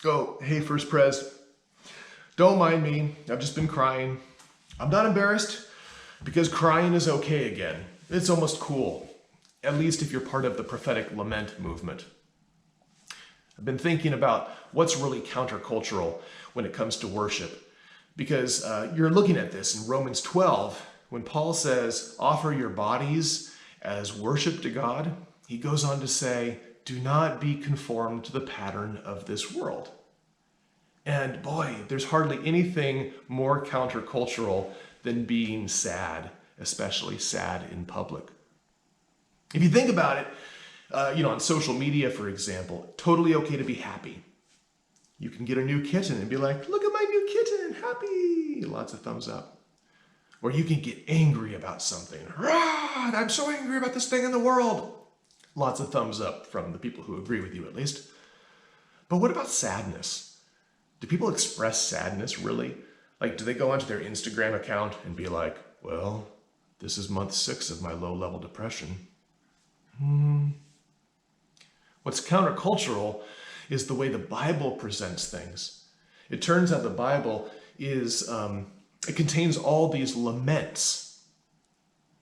Oh, hey, First Pres. Don't mind me. I've just been crying. I'm not embarrassed because crying is okay again. It's almost cool, at least if you're part of the prophetic lament movement. I've been thinking about what's really countercultural when it comes to worship, because you're looking at this in Romans 12 when Paul says, offer your bodies as worship to God. He goes on to say, do not be conformed to the pattern of this world. And boy, there's hardly anything more countercultural than being sad, especially sad in public. If you think about it, on social media, for example, totally okay to be happy. You can get a new kitten and be like, look at my new kitten, happy, lots of thumbs up. Or you can get angry about something. Rah, I'm so angry about this thing in the world. Lots of thumbs up from the people who agree with you, at least. But what about sadness? Do people express sadness, really? Like, do they go onto their Instagram account and be like, well, this is month 6 of my low-level depression. What's countercultural is the way the Bible presents things. It turns out the Bible is, it contains all these laments.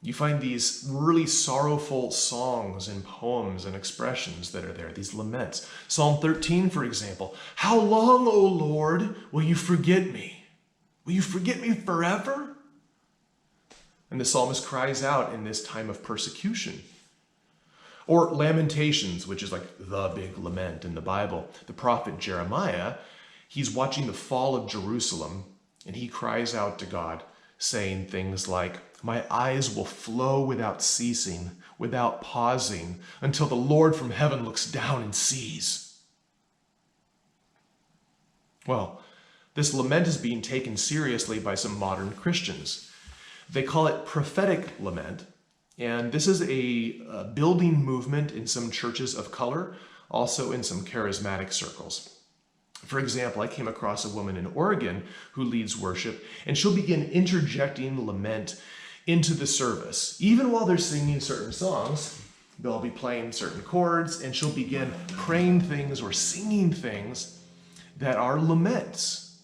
You find these really sorrowful songs and poems and expressions that are there, these laments. Psalm 13, for example, how long, O Lord, will you forget me? Will you forget me forever? And the psalmist cries out in this time of persecution. Or Lamentations, which is like the big lament in the Bible. The prophet Jeremiah, he's watching the fall of Jerusalem, and he cries out to God, saying things like, my eyes will flow without ceasing, without pausing, until the Lord from heaven looks down and sees. Well, this lament is being taken seriously by some modern Christians. They call it prophetic lament, and this is a building movement in some churches of color, also in some charismatic circles. For example, I came across a woman in Oregon who leads worship, and she'll begin interjecting lament into the service. Even while they're singing certain songs, they'll be playing certain chords, and she'll begin praying things or singing things that are laments.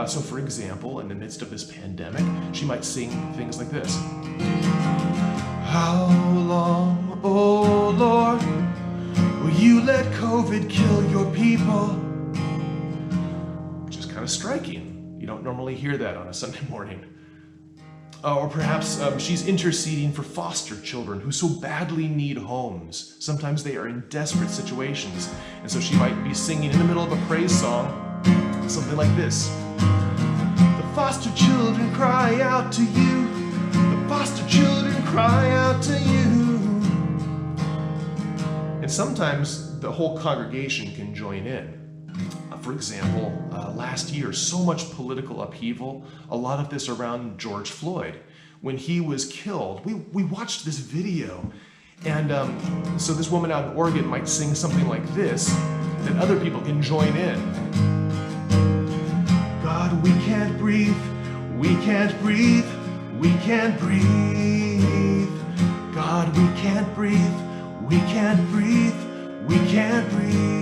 So for example, in the midst of this pandemic, she might sing things like this. How long, oh Lord, will you let COVID kill your people? Which is kind of striking. You don't normally hear that on a Sunday morning. Or perhaps she's interceding for foster children who so badly need homes. Sometimes they are in desperate situations. And so she might be singing in the middle of a praise song, something like this. The foster children cry out to you. The foster children cry out to you. And sometimes the whole congregation can join in. For example, last year, so much political upheaval, a lot of this around George Floyd. When he was killed, we watched this video, and so this woman out in Oregon might sing something like this, that other people can join in. God, we can't breathe, we can't breathe, we can't breathe. God, we can't breathe, we can't breathe, we can't breathe.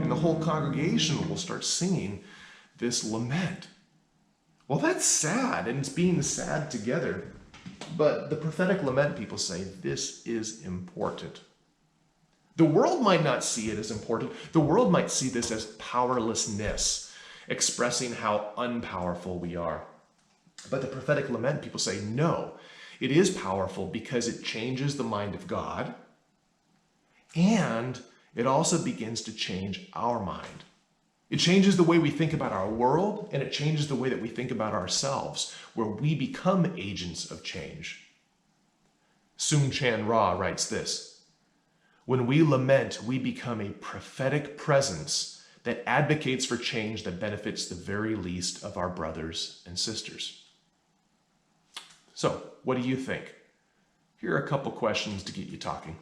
The whole congregation will start singing this lament. Well, that's sad, and it's being sad together. But the prophetic lament people say this is important. The world might not see it as important. The world might see this as powerlessness, expressing how unpowerful we are. But the prophetic lament people say no, it is powerful because it changes the mind of God, and it also begins to change our mind. It changes the way we think about our world, and it changes the way that we think about ourselves, where we become agents of change. Soong Chan Ra writes this, when we lament, we become a prophetic presence that advocates for change that benefits the very least of our brothers and sisters. So, what do you think? Here are a couple questions to get you talking.